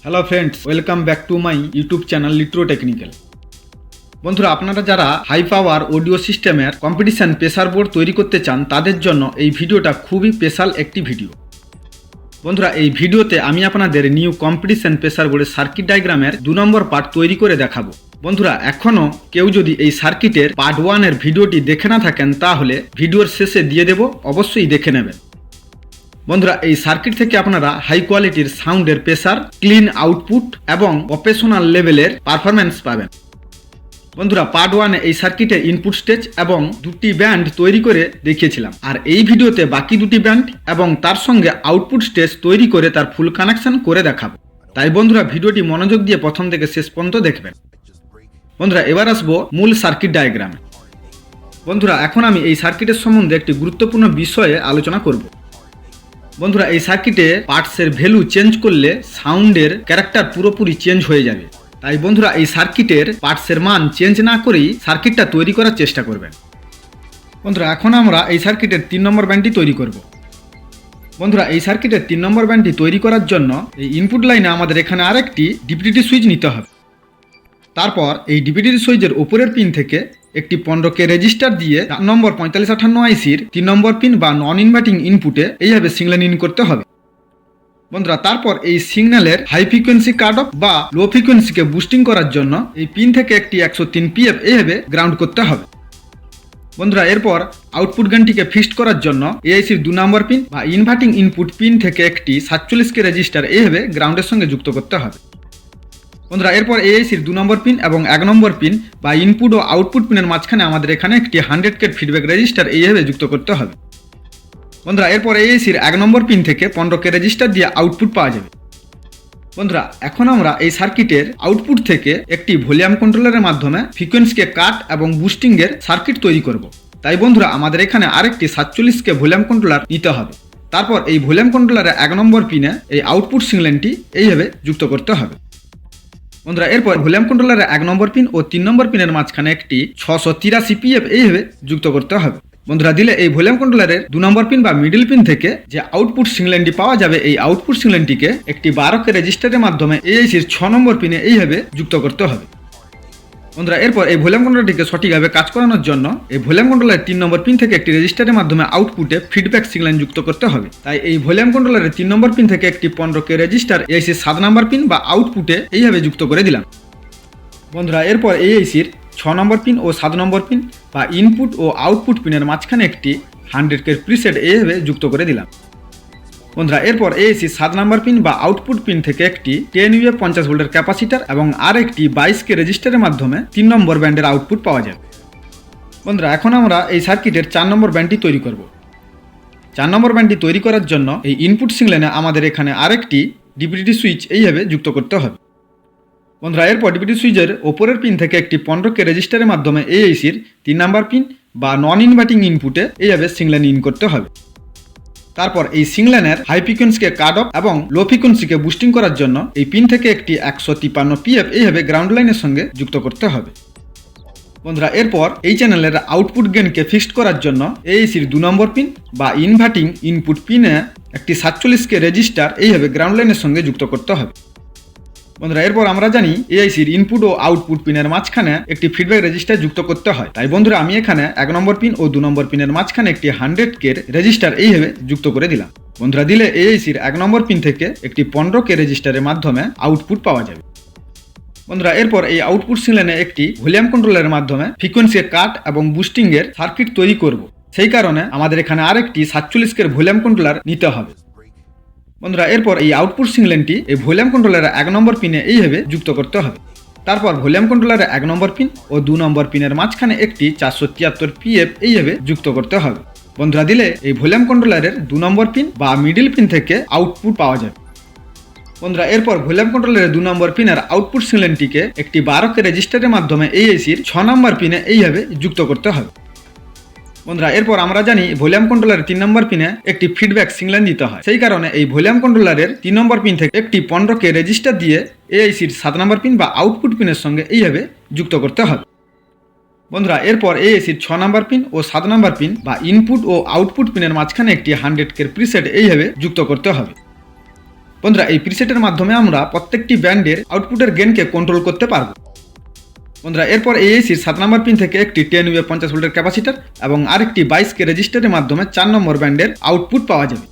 Hello friends, welcome back to my YouTube channel Litro technical. বন্ধুরা, আপনারা যারা high power audio সিস্টেমের competition pressure board তৈরি করতে চান তাদের জন্য এই ভিডিওটা খুবই স্পেশাল একটি ভিডিও। বন্ধুরা, এই ভিডিওতে আমি আপনাদের নিউ কম্পিটিশন প্রেসার বোর্ডের সার্কিট ডায়াগ্রামের 2 নম্বর পার্ট তৈরি করে দেখাবো। বন্ধুরা, এখনও কেউ যদি এই সার্কিটের পার্ট 1 এর ভিডিওটি দেখে না থাকেন তাহলে ভিডিওর শেষে দিয়ে দেব, অবশ্যই দেখে নেবেন। বন্ধুরা, এই সার্কিট থেকে আপনারা হাই কোয়ালিটির সাউন্ডের প্রেসার, ক্লিন আউটপুট এবং অপারেশনাল লেভেলের পারফরম্যান্স পাবেন। বন্ধুরা, পার্ট 1 এই সার্কিটে ইনপুট স্টেজ এবং 2টি ব্যান্ড তৈরি করে দেখিয়েছিলাম, আর এই ভিডিওতে বাকি 2টি ব্যান্ড এবং তার সঙ্গে আউটপুট স্টেজ তৈরি করে তার ফুল কানেকশন করে দেখাবো। তাই বন্ধুরা, ভিডিওটি মনোযোগ দিয়ে প্রথম থেকে শেষ পর্যন্ত দেখবেন। বন্ধুরা, এবার আসবো মূল সার্কিট ডায়াগ্রামে। বন্ধুরা, এখন আমি এই সার্কিটের সম্বন্ধে একটি গুরুত্বপূর্ণ বিষয়ে আলোচনা করব। বন্ধুরা, এই সার্কিটে পার্টসের ভ্যালু চেঞ্জ করলে সাউন্ডের ক্যারেক্টার পুরোপুরি চেঞ্জ হয়ে যাবে। তাই বন্ধুরা, এই সার্কিটের পার্টসের মান চেঞ্জ না করেই সার্কিটটা তৈরি করার চেষ্টা করবেন। বন্ধুরা, এখন আমরা এই সার্কিটের 3 নম্বর ব্যান্ডটি তৈরি করব। বন্ধুরা, এই সার্কিটের 3 নম্বর ব্যান্ডটি তৈরি করার জন্য এই ইনপুট লাইনে আমাদের এখানে আরেকটি ডিপিডিটি সুইচ নিতে হবে। তারপর এই ডিপিডিটি সুইচের উপরের পিন থেকে একটি 15K রেজিস্টার দিয়ে 4 নম্বর 4558 আইসির 3 নম্বর পিন বা নন ইনভার্টিং ইনপুটে এইভাবে সিগন্যাল ইন করতে হবে। বন্ধুরা, তারপর এই সিগন্যালের হাই ফ্রিকোয়েন্সি কাট অফ বা লো ফ্রিকোয়েন্সিকে বুস্টিং করার জন্য এই পিন থেকে একটি 103 PF এইভাবে গ্রাউন্ড করতে হবে। বন্ধুরা, এরপর আউটপুট গানটিকে ফিক্সড করার জন্য এআইসির 2 নম্বর পিন বা ইনভার্টিং ইনপুট পিন থেকে একটি 47K রেজিস্টার এইভাবে গ্রাউন্ডের সঙ্গে যুক্ত করতে হবে। বন্ধুরা, এরপর এআইসির 2 নম্বর পিন এবং 1 নম্বর পিন বা ইনপুট ও আউটপুট পিনের মাঝখানে আমাদের এখানে একটি 100K ফিডব্যাক রেজিস্টার এইভাবে যুক্ত করতে হবে। বন্ধুরা, এরপর এআইসির 1 নম্বর পিন থেকে 15K রেজিস্টার দিয়ে আউটপুট পাওয়া যাবে। বন্ধুরা, এখন আমরা এই সার্কিটের আউটপুট থেকে একটি ভলিউম কন্ট্রোলারের মাধ্যমে ফ্রিকোয়েন্সিকে কাট এবং বুস্টিংয়ের সার্কিট তৈরি করব। তাই বন্ধুরা, আমাদের এখানে আরেকটি 47K ভলিউম কন্ট্রোলার নিতে হবে। তারপর এই ভলিউম কন্ট্রোলারের 1 নম্বর পিনে এই আউটপুট সিগন্যালটি এইভাবে যুক্ত করতে হবে। বন্ধুরা, এরপর ভলিউম কন্ট্রোলারের 1 নম্বর পিন ও 3 নম্বর পিনের মাঝখানে একটি 683 PF এইভাবে যুক্ত করতে হবে। বন্ধুরা, দিলে এই ভলিউম কন্ট্রোলারের 2 নম্বর পিন বা মিডল পিন থেকে যে আউটপুট সিগন্যালটি পাওয়া যাবে এই আউটপুট সিগন্যালটিকে একটি 12K রেজিস্টারের মাধ্যমে এআইসির 6 নম্বর পিনে এইভাবে যুক্ত করতে হবে। বন্ধুরা, এরপর এই ভলিউম কন্ট্রোলারটিকে সঠিকভাবে কাজ করানোর জন্য এই ভলিউম কন্ট্রোলারের 3 নম্বর পিন থেকে একটি রেজিস্টারের মাধ্যমে আউটপুটে ফিডব্যাক সিগন্যাল যুক্ত করতে হবে। তাই এই ভলিউম কন্ট্রোলারের 3 নম্বর পিন থেকে একটি 15K রেজিস্টার এআইসির 7 নম্বর পিন বা আউটপুটে এইভাবে যুক্ত করে দিলাম। বন্ধুরা, এরপর এআইসির 6 নম্বর পিন ও 7 নম্বর পিন বা ইনপুট ও আউটপুট পিনের মাঝখানে একটি 100K প্রিসেট এইভাবে যুক্ত করে দিলাম। বন্ধুরা, এরপর এআইসির 7 নম্বর পিন বা আউটপুট পিন থেকে একটি 10 UF 50 ভোল্টের ক্যাপাসিটার এবং আর একটি 22K রেজিস্টারের মাধ্যমে 3 নম্বর ব্যান্ডের আউটপুট পাওয়া যাবে। বন্ধুরা, এখন আমরা এই সার্কিটের 4 নম্বর ব্যান্ডটি তৈরি করব। 4 নম্বর ব্যান্ডটি তৈরি করার জন্য এই ইনপুট সিগন্যালে আমাদের এখানে আরেকটি ডিপিডিটি সুইচ এইভাবে যুক্ত করতে হবে। বন্ধুরা, এরপর ডিপিডিটি সুইচের ওপরের পিন থেকে একটি 15K রেজিস্টারের মাধ্যমে এআইসির 3 নম্বর পিন বা নন ইনভার্টিং ইনপুটে এইভাবে সিগন্যাল ইন করতে হবে। তারপর এই সিগন্যালের হাই ফ্রিকোয়েন্সিকে কাট অফ এবং লো ফ্রিকোয়েন্সিকে বুস্টিং করার জন্য এই পিন থেকে একটি 153 PF এইভাবে গ্রাউন্ড লাইনের সঙ্গে যুক্ত করতে হবে। বন্ধুরা, এরপর এই চ্যানেলের আউটপুট গেইনকে ফিক্সড করার জন্য এআইসির 2 নম্বর পিন বা ইনভার্টিং ইনপুট পিনে একটি 47K রেজিস্টার এইভাবে গ্রাউন্ড লাইনের সঙ্গে যুক্ত করতে হবে। বন্ধুরা, এরপর আমরা জানি এআইসির ইনপুট ও আউটপুট পিনের মাঝখানে একটি ফিডব্যাক রেজিস্টার যুক্ত করতে হয়। তাই বন্ধুরা, আমি এখানে 1 নম্বর পিন ও 2 নম্বর পিনের মাঝখানে একটি 100K রেজিস্টার এইভাবে যুক্ত করে দিলাম। বন্ধুরা, দিলে এআইসির 1 নম্বর পিন থেকে একটি 15K রেজিস্টারের মাধ্যমে আউটপুট পাওয়া যাবে। বন্ধুরা, এরপর এই আউটপুট সিগন্যালে একটি ভলিউম কন্ট্রোলারের মাধ্যমে ফ্রিকোয়েন্সি কাট এবং বুস্টিংয়ের সার্কিট তৈরি করব। সেই কারণে আমাদের এখানে আরেকটি 47K ভলিউম কন্ট্রোলার নিতে হবে। বন্ধুরা, এরপর এই আউটপুট সিগন্যালটি এই ভলিউম কন্ট্রোলারের 1 নম্বর পিনে এইভাবে যুক্ত করতে হবে। তারপর ভলিউম কন্ট্রোলারের 1 নম্বর পিন ও 2 নম্বর পিনের মাঝখানে একটি 473 PF এইভাবে যুক্ত করতে হবে। বন্ধুরা, দিলে এই ভলিউম কন্ট্রোলারের 2 নম্বর পিন বা মিডল পিন থেকে আউটপুট পাওয়া যাবে। বন্ধুরা, এরপর ভলিউম কন্ট্রোলারের 2 নম্বর পিনের আউটপুট সিগন্যালটিকে একটি 12K রেজিস্টারের মাধ্যমে এআইসির 6 নম্বর পিনে এইভাবে যুক্ত করতে হবে। বন্ধুরা, এরপর আমরা জানি ভলিউম কন্ট্রোলারের 3 নম্বর পিনে একটি ফিডব্যাক সিগন্যাল দিতে হয়। সেই কারণে এই ভলিউম কন্ট্রোলারের 3 নম্বর পিন থেকে একটি 15K রেজিস্টার দিয়ে এআইসির 7 নম্বর পিন বা আউটপুট পিনের সঙ্গে এইভাবে যুক্ত করতে হবে। বন্ধুরা, এরপর এআইসির 6 নম্বর পিন ও 7 নম্বর পিন বা ইনপুট ও আউটপুট পিনের মাঝখানে একটি 100K প্রিসেট এইভাবে যুক্ত করতে হবে। বন্ধুরা এই প্রিসেটের মাধ্যমে আমরা প্রত্যেকটি ব্যান্ডের আউটপুটের গেনকে কন্ট্রোল করতে পারবো। বন্ধুরা এরপর এই এসির 7 নম্বর পিন থেকে একটি 10 ওয়ে 50 ভোল্টের ক্যাপাসিটার এবং আরেকটি 22K রেজিস্টারের মাধ্যমে 4 নম্বর ব্যান্ডের আউটপুট পাওয়া যাবে।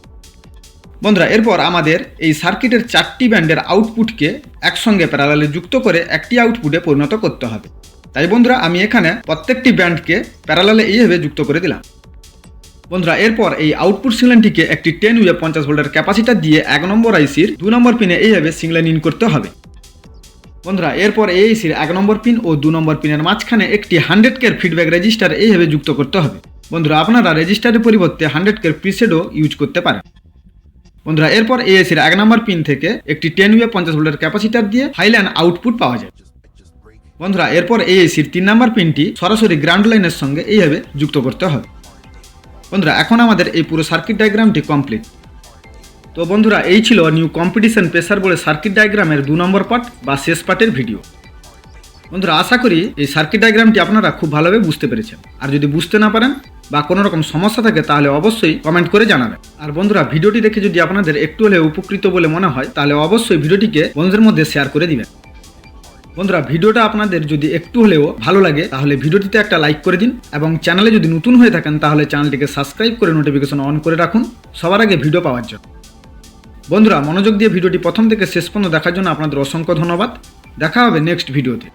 বন্ধুরা এরপর আমাদের এই সার্কিটের 4টি ব্যান্ডের আউটপুটকে একসঙ্গে প্যারালালে যুক্ত করে একটি আউটপুটে পরিণত করতে হবে। তাই বন্ধুরা আমি এখানে প্রত্যেকটি ব্যান্ডকে প্যারালালে এইভাবে যুক্ত করে দিলাম। বন্ধুরা এরপর এই আউটপুট সিগন্যালটিকে একটি 10 ওয়ে 50 ভোল্টের ক্যাপাসিটার দিয়ে 1 নম্বর আইসির 2 নম্বর পিনে এইভাবে সিগন্যাল ইন করতে হবে। বন্ধুরা এরপর এই আইসির 1 নম্বর পিন ও 2 নম্বর পিনের মাঝখানে একটি 100K ফিডব্যাক রেজিস্টার এইভাবে যুক্ত করতে হবে। বন্ধুরা আপনারা রেজিস্টারের পরিবর্তে 100K প্রিসেটও ইউজ করতে পারেন। বন্ধুরা এরপর এই আইসির 1 নম্বর পিন থেকে একটি 10 ওয়ে 50 ভোল্টের ক্যাপাসিটার দিয়ে হাই লাইন আউটপুট পাওয়া যায়। বন্ধুরা এরপর এই আইসির 3 নম্বর পিনটি সরাসরি গ্রাউন্ড লাইনের সঙ্গে এইভাবে যুক্ত করতে হবে। বন্ধুরা এখন আমাদের এই পুরো সার্কিট ডায়াগ্রামটি কমপ্লিট। তো বন্ধুরা এই ছিল নিউ কম্পিটিশন প্রেসার বোর্ডের সার্কিট ডায়াগ্রামের 2 নম্বর পার্ট বা শেষ পার্টের ভিডিও। বন্ধুরা আশা করি এই সার্কিট ডায়াগ্রামটি আপনারা খুব ভালোভাবে বুঝতে পেরেছেন। আর যদি বুঝতে না পারেন বা কোনো রকম সমস্যা থাকে তাহলে অবশ্যই কমেন্ট করে জানাবেন। আর বন্ধুরা ভিডিওটি দেখে যদি আপনাদের একটু হলেও উপকৃত বলে মনে হয় তাহলে অবশ্যই ভিডিওটিকে বন্ধুদের মধ্যে শেয়ার করে দিবেন। বন্ধুরা ভিডিওটা আপনাদের যদি একটু হলেও ভালো লাগে তাহলে ভিডিওটিতে একটা লাইক করে দিন এবং চ্যানেলে যদি নতুন হয়ে থাকেন তাহলে চ্যানেলটিকে সাবস্ক্রাইব করে নোটিফিকেশন অন করে রাখুন সবার আগে ভিডিও পাওয়ার জন্য। বন্ধুরা মনোযোগ দিয়ে ভিডিওটি প্রথম থেকে শেষ পর্যন্ত দেখার জন্য আপনাদের অসংখ্য ধন্যবাদ। দেখা হবে নেক্সট ভিডিওতে।